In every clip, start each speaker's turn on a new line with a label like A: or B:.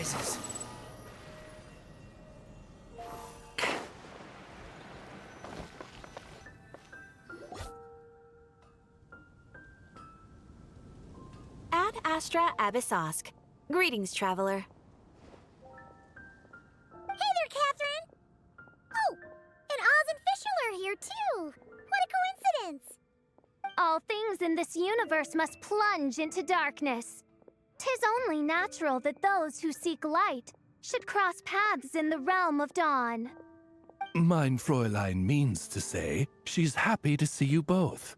A: surprises.
B: Ad Astra Abyssosk. Greetings, traveler.
C: Hey there, Catherine! Oh, and Oz and Fischl are here, too! What a coincidence!
D: All things in this universe must plunge into darkness. 'Tis only natural that those who seek light should cross paths in the realm of dawn.
E: Mein Fräulein means to say she's happy to see you both.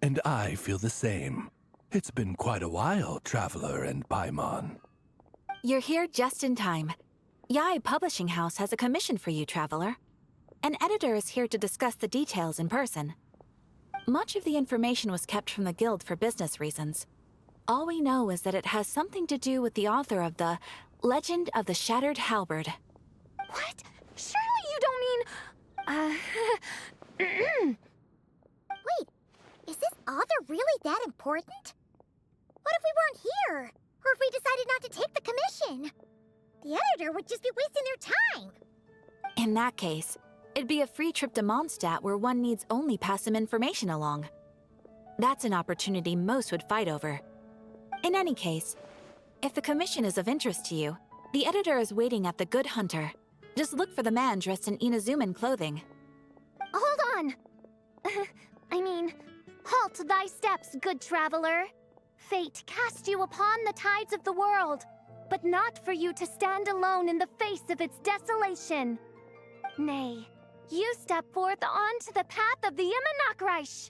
E: And I feel the same. It's been quite a while, Traveler and Paimon.
B: You're here just in time. Yai Publishing House has a commission for you, traveler. An editor is here to discuss the details in person. Much of the information was kept from the Guild for business reasons. All we know is that it has something to do with the author of the Legend of the Shattered Halberd.
D: What? Surely you don't mean...
C: Wait, is this author really that important? What if we weren't here? Or if we decided not to take the commission? The editor would just be wasting their time.
B: In that case, it'd be a free trip to Mondstadt where one needs only pass some information along. That's an opportunity most would fight over. In any case, if the commission is of interest to you, the editor is waiting at the Good Hunter. Just look for the man dressed in Inazuman clothing.
D: Hold on! Halt thy steps, good traveler. Fate cast you upon the tides of the world, but not for you to stand alone in the face of its desolation. Nay, you step forth onto the path of the Immonachreich.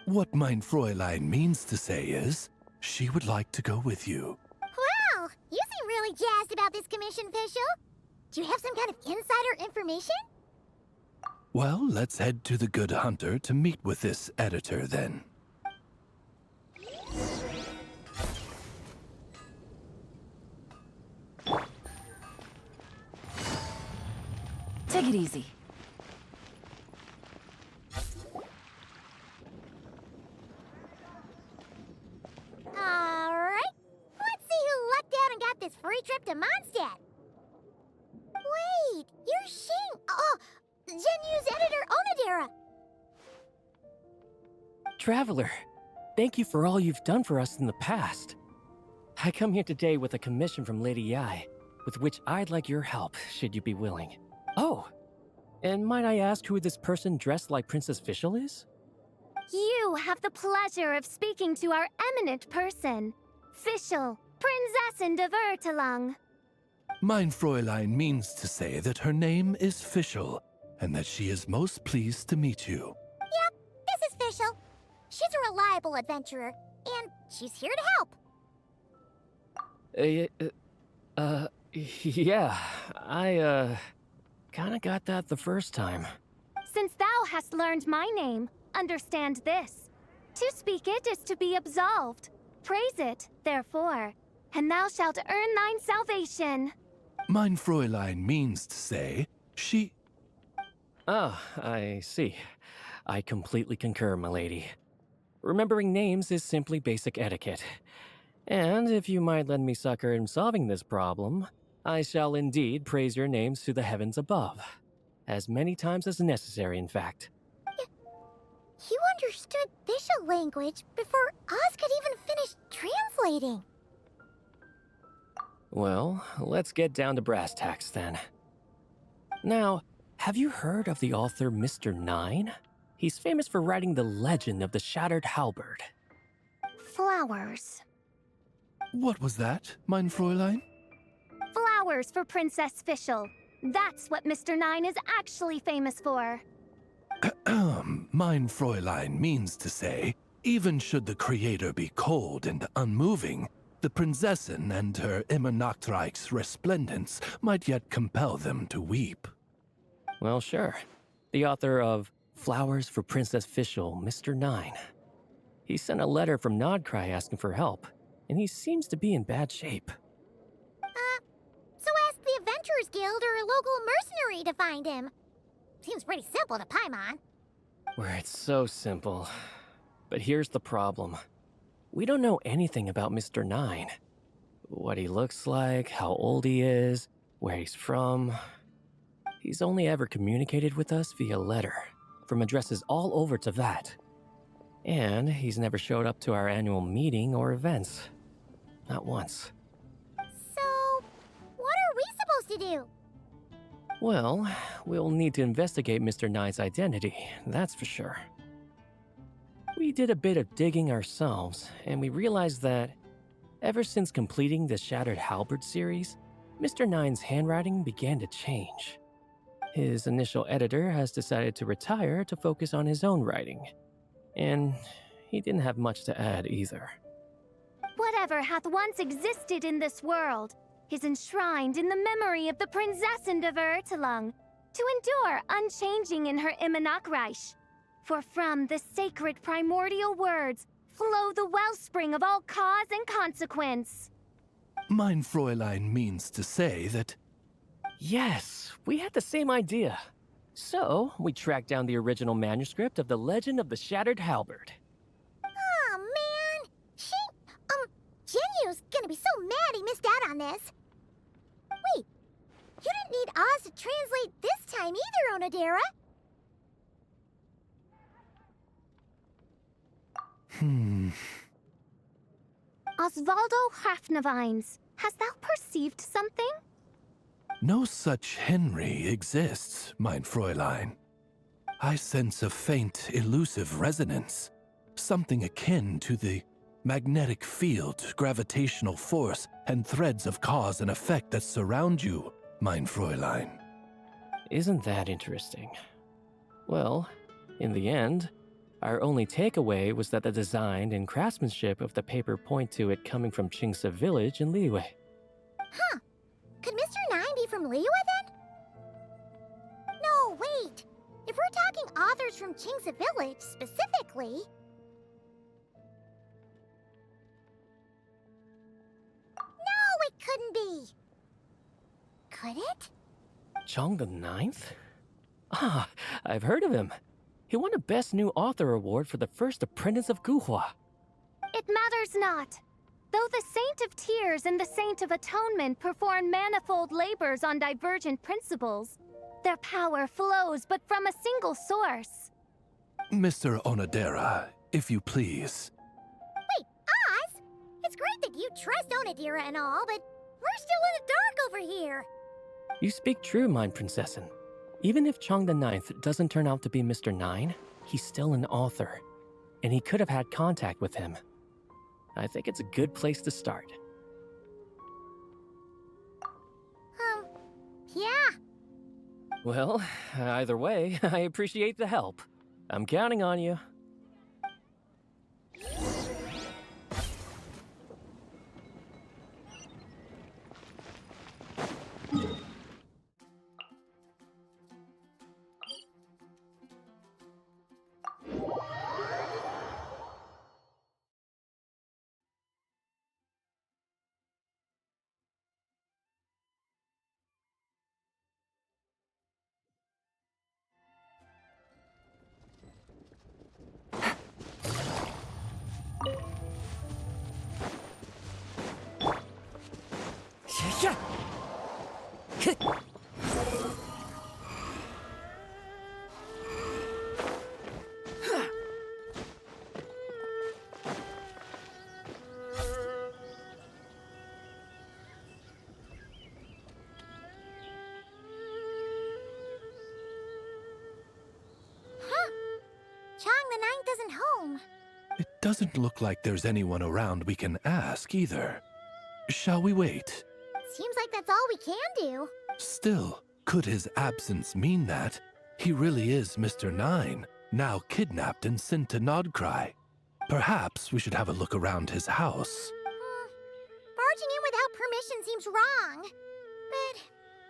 E: What Mein Fräulein means to say is, she would like to go with you.
C: Wow, you seem really jazzed about this commission, Fischl. Do you have some kind of insider information?
E: Well, let's head to the Good Hunter to meet with this editor then.
B: Take it easy.
C: Alright, let's see who lucked out and got this free trip to Mondstadt. Wait, you're Shing. Oh, Genu's editor, Onodera.
A: Traveler, thank you for all you've done for us in the past. I come here today with a commission from Lady Yai, with which I'd like your help, should you be willing. Oh, and might I ask who this person dressed like Princess Fischl is?
D: You have the pleasure of speaking to our eminent person, Fischl, Prinzessin de Vertalang.
E: Mein Fräulein means to say that her name is Fischl, and that she is most pleased to meet you.
C: Yep, this is Fischl. She's a reliable adventurer, and she's here to help.
A: Yeah, I, kinda got that the first time.
D: Since thou hast learned my name, understand this. To speak it is to be absolved. Praise it, therefore, and thou shalt earn thine salvation.
E: Mein Fräulein means to say, she...
A: Ah, I see. I completely concur, my lady. Remembering names is simply basic etiquette. And if you might lend me succor in solving this problem, I shall indeed praise your names to the heavens above. As many times as necessary, in fact.
C: You understood Fischl language before Oz could even finish translating.
A: Well, let's get down to brass tacks then. Now, have you heard of the author Mr. Nine? He's famous for writing the legend of the Shattered Halberd.
D: Flowers.
E: What was that, Mein Fräulein?
D: Flowers for Princess Fischl. That's what Mr. Nine is actually famous for.
E: Mein Fräulein means to say, even should the creator be cold and unmoving, the Prinzessin and her Immonachreich's resplendence might yet compel them to weep.
A: Well, sure. The author of Flowers for Princess Fischl, Mr. Nine. He sent a letter from Nodcry asking for help, and he seems to be in bad shape.
C: So ask the Adventurers Guild or a local mercenary to find him. Seems pretty simple to Paimon.
A: Where it's so simple. But here's the problem. We don't know anything about Mr. Nine. what he looks like, how old he is, where he's from. He's only ever communicated with us via letter, from addresses all over Teyvat. And he's never showed up to our annual meeting or events. Not once.
C: So, what are we supposed to do?
A: Well, we'll need to investigate Mr. Nine's identity, that's for sure. We did a bit of digging ourselves, and we realized that ever since completing the Shattered Halberd series, Mr. Nine's handwriting began to change. His initial editor has decided to retire to focus on his own writing, and he didn't have much to add either.
D: Whatever hath once existed in this world is enshrined in the memory of the Prinzessin de Vertelung, to endure unchanging in her Immanakreich. For from the sacred primordial words flow the wellspring of all cause and consequence.
E: Mein Fräulein means to say that...
A: Yes, we had the same idea. So, we tracked down the original manuscript of the Legend of the Shattered Halberd.
C: Aw, man! Genyu's gonna be so mad he missed out on this. Wait, you didn't need Oz to translate this time either, Onodera.
D: Osvaldo Hafnavines, hast thou perceived something?
E: No such Henry exists, mein Fräulein. I sense a faint, elusive resonance. Something akin to the magnetic field, gravitational force, and threads of cause and effect that surround you, mein Fräulein.
A: Isn't that interesting? Well, in the end, our only takeaway was that the design and craftsmanship of the paper point to it coming from Qingce village in Liyue.
C: Huh. Could Mr. Nine be from Liyue then? No, wait. If we're talking authors from Qingce village specifically... No, it couldn't be. Could it?
A: Chong the Ninth? Ah, I've heard of him. He won a Best New Author award for the first apprentice of Guhua.
D: It matters not. Though the Saint of Tears and the Saint of Atonement perform manifold labors on divergent principles, their power flows but from a single source.
E: Mr. Onodera, if you please.
C: Wait, Oz? It's great that you trust Onodera and all, but we're still in the dark over here.
A: You speak true, mein Prinzessin. Even if Chong the Ninth doesn't turn out to be Mr. Nine, he's still an author, and he could have had contact with him. I think it's a good place to start.
C: Yeah.
A: Well, either way, I appreciate the help. I'm counting on you.
C: Chong the Ninth isn't home.
E: It doesn't look like there's anyone around we can ask either. Shall we wait?
C: Seems like that's all we can do.
E: Still, could his absence mean that he really is Mr. Nine, now kidnapped and sent to Nodcry? Perhaps we should have a look around his house.
C: Barging in without permission seems wrong. But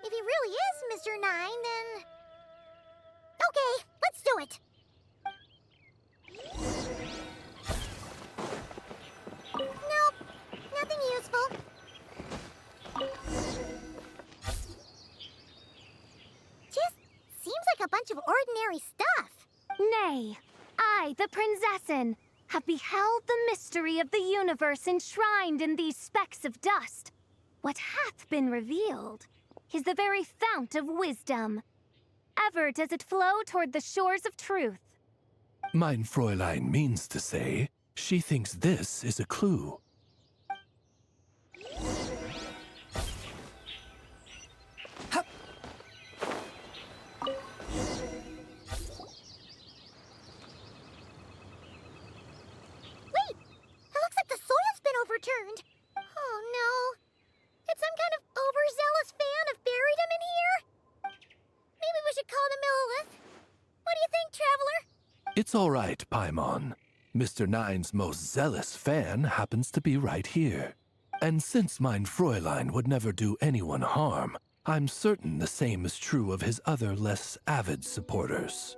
C: if he really is Mr. Nine, then... Okay, let's do it. Nope, nothing useful. Just seems like a bunch of ordinary stuff.
D: Nay, I, the Prinzessin, have beheld the mystery of the universe enshrined in these specks of dust. What hath been revealed is the very fount of wisdom. Ever does it flow toward the shores of truth.
E: Mein Fräulein means to say, she thinks this is a clue.
C: Wait! It looks like the soil's been overturned. Oh no. Did some kind of overzealous fan have buried him in here? Maybe we should call the Millilith. What do you think, Traveler?
E: It's all right, Paimon. Mr. Nine's most zealous fan happens to be right here. And since Mein Fräulein would never do anyone harm, I'm certain the same is true of his other less avid supporters.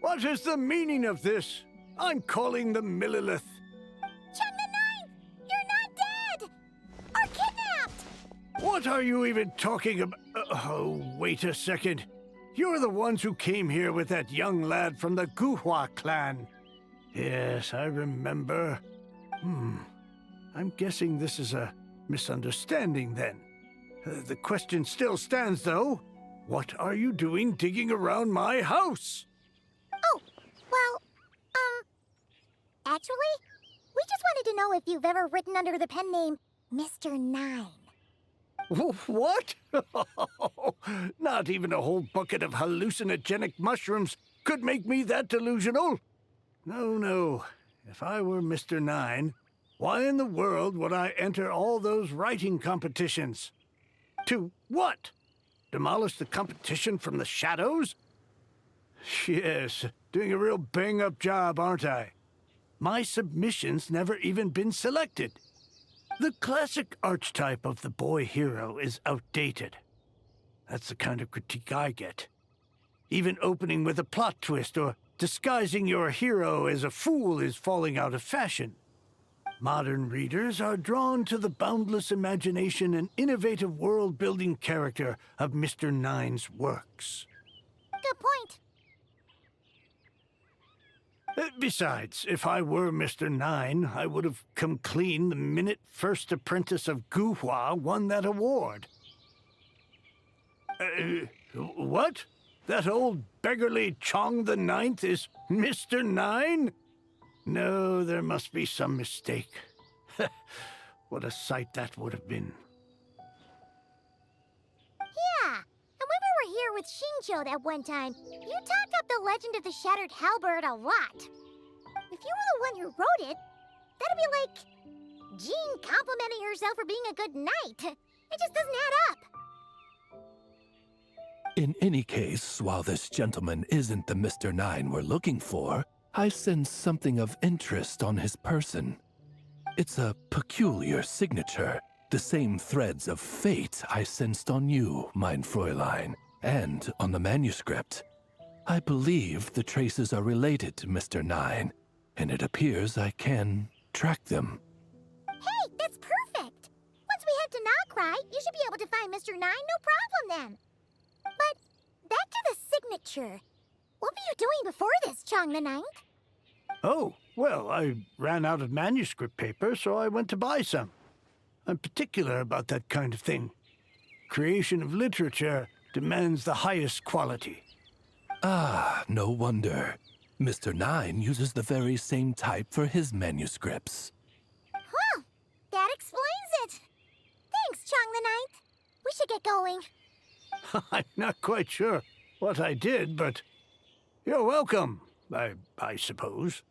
F: What is the meaning of this? I'm calling the Millilith.
C: Chung the Ninth! You're not dead! Or kidnapped!
F: What are you even talking about? Oh, wait a second. You're the ones who came here with that young lad from the Guhua clan. Yes, I remember. I'm guessing this is a misunderstanding then. The question still stands, though. What are you doing digging around my house?
C: Oh, well, actually, we just wanted to know if you've ever written under the pen name Mr. Nine.
F: What? Not even a whole bucket of hallucinogenic mushrooms could make me that delusional. No, no. If I were Mr. Nine, why in the world would I enter all those writing competitions? To what? Demolish the competition from the shadows? Yes, doing a real bang-up job, aren't I? My submission's never even been selected. The classic archetype of the boy hero is outdated. That's the kind of critique I get. Even opening with a plot twist or disguising your hero as a fool is falling out of fashion. Modern readers are drawn to the boundless imagination and innovative world-building character of Mr. Nine's works.
C: Good point.
F: Besides, if I were Mr. Nine, I would have come clean the minute First Apprentice of Guhua won that award. What? That old beggarly Chong the Ninth is Mr. Nine? No, there must be some mistake. What a sight that would have been.
C: Yeah, and when we were here with Shinjo that one time, you talked up the legend of the Shattered Halberd a lot. If you were the one who wrote it, that'd be like Jean complimenting herself for being a good knight. It just doesn't add up.
E: In any case, while this gentleman isn't the Mr. Nine we're looking for, I sense something of interest on his person. It's a peculiar signature, the same threads of fate I sensed on you, Mein Fräulein, and on the manuscript. I believe the traces are related to Mr. Nine, and it appears I can track them.
C: Hey, that's perfect! Once we head to Nokrai, you should be able to find Mr. Nine, no problem then. But back to the signature. What were you doing before this, Chong the Ninth?
F: Oh, well, I ran out of manuscript paper, so I went to buy some. I'm particular about that kind of thing. Creation of literature demands the highest quality.
E: Ah, no wonder. Mr. Nine uses the very same type for his manuscripts.
C: Huh, that explains it. Thanks, Chong the Ninth. We should get going.
F: I'm not quite sure what I did, but you're welcome, I suppose.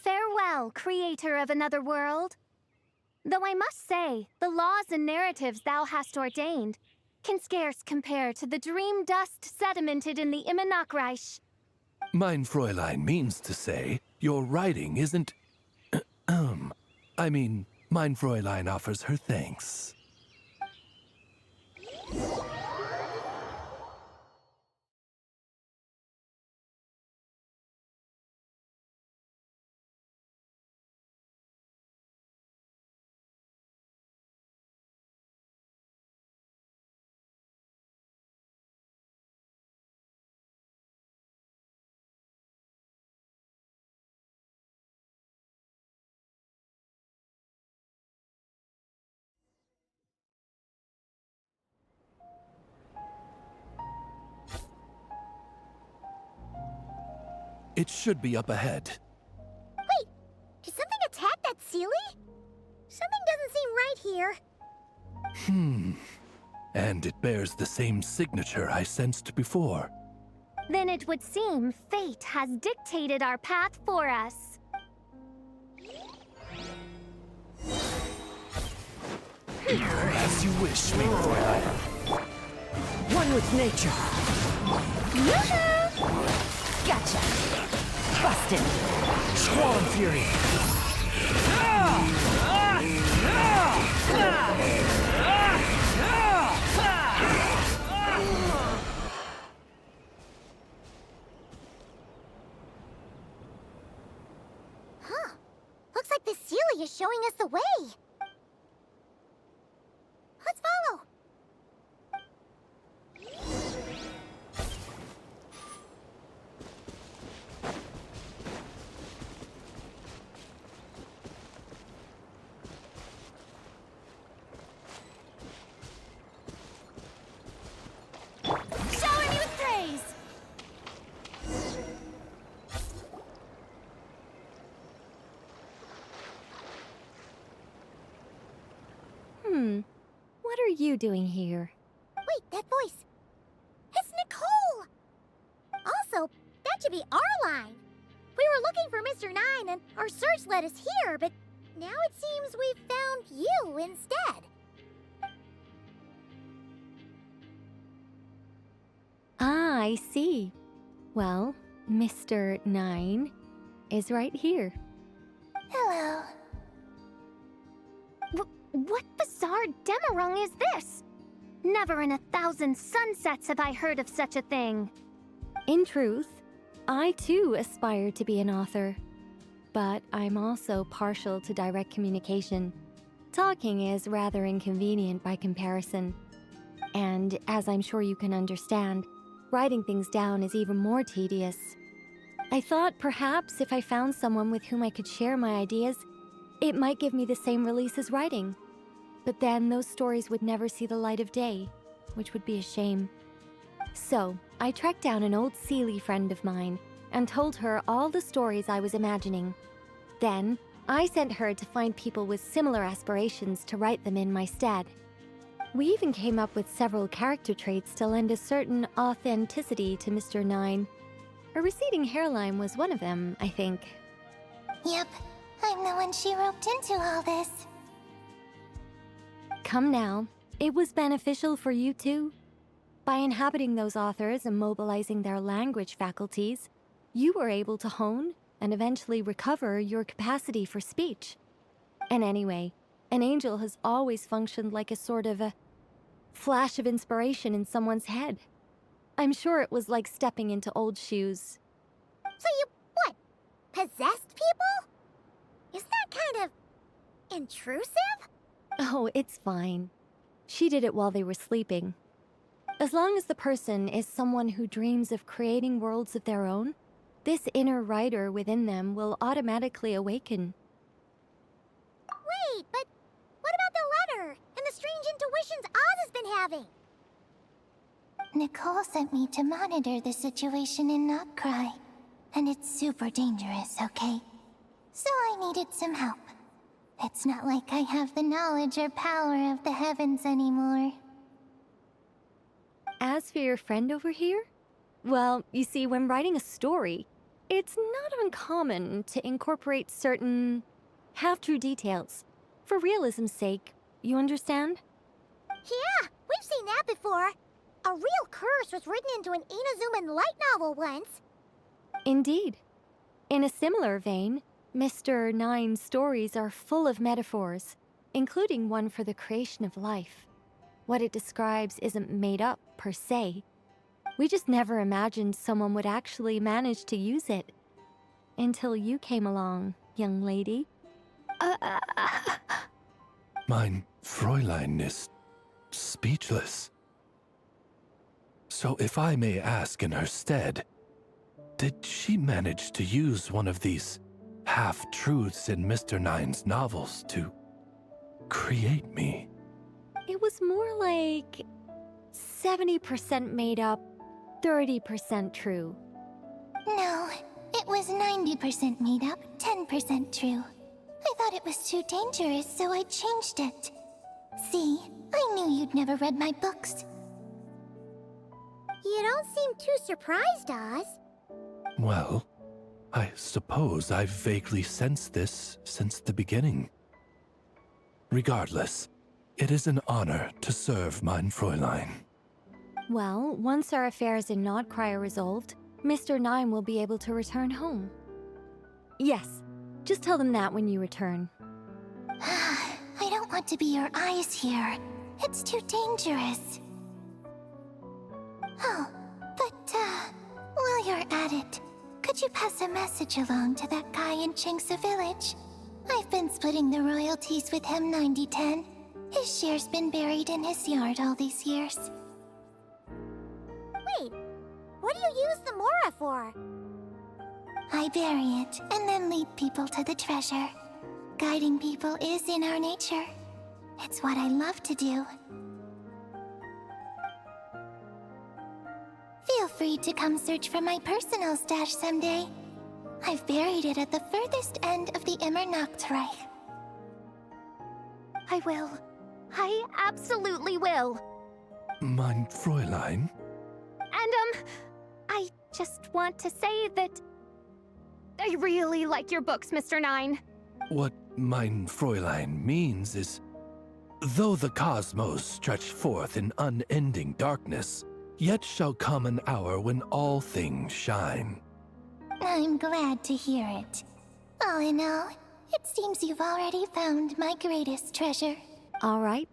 D: Farewell, creator of another world. Though I must say, the laws and narratives thou hast ordained can scarce compare to the dream dust sedimented in the Immanokreich.
E: Mein Fräulein means to say, your writing isn't... Mein Fräulein offers her thanks. It should be up ahead.
C: Wait, did something attack that Sealy? Something doesn't seem right here.
E: And it bears the same signature I sensed before.
D: Then it would seem fate has dictated our path for us.
E: As you wish, mein Fräulein.
A: One with nature.
B: Gotcha. Busted.
A: Squall Fury.
C: Huh. Looks like the Sealy is showing us the way. Let's follow.
B: Shower me with praise!
D: What are you doing here?
C: Wait, that voice. It's Nicole! Also, that should be our line. We were looking for Mr. Nine and our search led us here, but now it seems we've found you instead.
D: Ah, I see. Well, Mr. Nine is right here.
C: Hello.
D: What bizarre Demerung is this? Never in 1,000 sunsets have I heard of such a thing. In truth, I too aspire to be an author. But I'm also partial to direct communication. Talking is rather inconvenient by comparison. And as I'm sure you can understand, writing things down is even more tedious. I thought perhaps if I found someone with whom I could share my ideas, it might give me the same release as writing. But then those stories would never see the light of day, which would be a shame. So, I tracked down an old Sealy friend of mine and told her all the stories I was imagining. Then, I sent her to find people with similar aspirations to write them in my stead. We even came up with several character traits to lend a certain authenticity to Mr. Nine. A receding hairline was one of them, I think.
C: Yep, I'm the one she roped into all this.
D: Come now, it was beneficial for you too. By inhabiting those authors and mobilizing their language faculties, you were able to hone and eventually recover your capacity for speech. And anyway, an angel has always functioned like a sort of a flash of inspiration in someone's head. I'm sure it was like stepping into old shoes.
C: So you, what, possessed people? Isn't that kind of intrusive?
D: Oh, it's fine. She did it while they were sleeping. As long as the person is someone who dreams of creating worlds of their own, this inner writer within them will automatically awaken.
C: Wait, but what about the letter and the strange intuitions Oz has been having?
G: Nicole sent me to monitor the situation and not cry. And it's super dangerous, okay? So I needed some help. It's not like I have the knowledge or power of the heavens anymore.
D: As for your friend over here? Well, you see, when writing a story, it's not uncommon to incorporate certain half-true details. For realism's sake, you understand?
C: Yeah, we've seen that before. A real curse was written into an Inazuman light novel once.
D: Indeed. In a similar vein, Mr. Nine's stories are full of metaphors, including one for the creation of life. What it describes isn't made up, per se. We just never imagined someone would actually manage to use it. Until you came along, young lady.
E: Mein Fräulein is speechless. So if I may ask in her stead, did she manage to use one of these half-truths in Mr. Nine's novels to create me?
D: It was more like 70% made up, 30% true.
G: No, it was 90% made up, 10% true. I thought it was too dangerous, so I changed it. See, I knew you'd never read my books.
C: You don't seem too surprised, Oz.
E: Well, I suppose I've vaguely sensed this since the beginning. Regardless, it is an honor to serve mein Fräulein.
H: Well, once our affairs in Nordcry are resolved, Mr. Nine will be able to return home. Yes, just tell them that when you return.
G: I don't want to be your eyes here. It's too dangerous. Oh, but, while you're at it, could you pass a message along to that guy in Chingsa village? I've been splitting the royalties with him 90-10. His share's been buried in his yard all these years.
C: Wait, what do you use the Mora for?
G: I bury it, and then lead people to the treasure. Guiding people is in our nature. It's what I love to do. Feel free to come search for my personal stash someday. I've buried it at the furthest end of the Immer Nachtreich.
D: I will. I absolutely will.
E: Mein Fräulein?
D: And, I just want to say that I really like your books, Mr. Nine.
E: What mein Fräulein means is, though the cosmos stretch forth in unending darkness, yet shall come an hour when all things shine.
G: I'm glad to hear it. All in all, it seems you've already found my greatest treasure.
H: All right,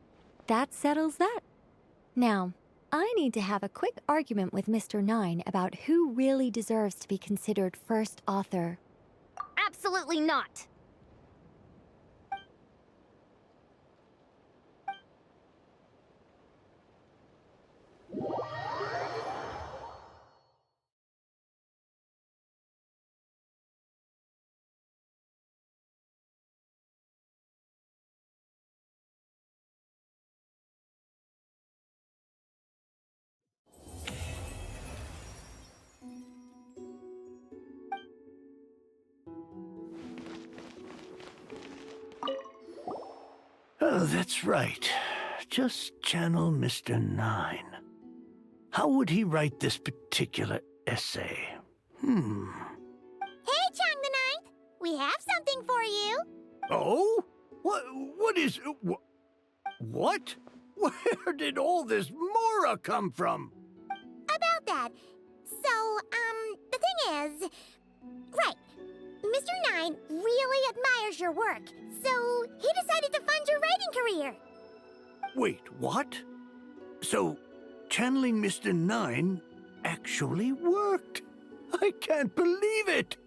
H: that settles that. Now, I need to have a quick argument with Mr. Nine about who really deserves to be considered first author.
D: Absolutely not.
F: Oh, that's right. Just channel Mr. Nine. How would he write this particular essay?
C: Hey, Chang the Ninth! We have something for you!
F: Oh? What is... What? Where did all this Mora come from?
C: About that. So, the thing is... Right. Mr. Nine really admires your work, so he decided to fund your writing career.
F: Wait, what? So, channeling Mr. Nine actually worked? I can't believe it!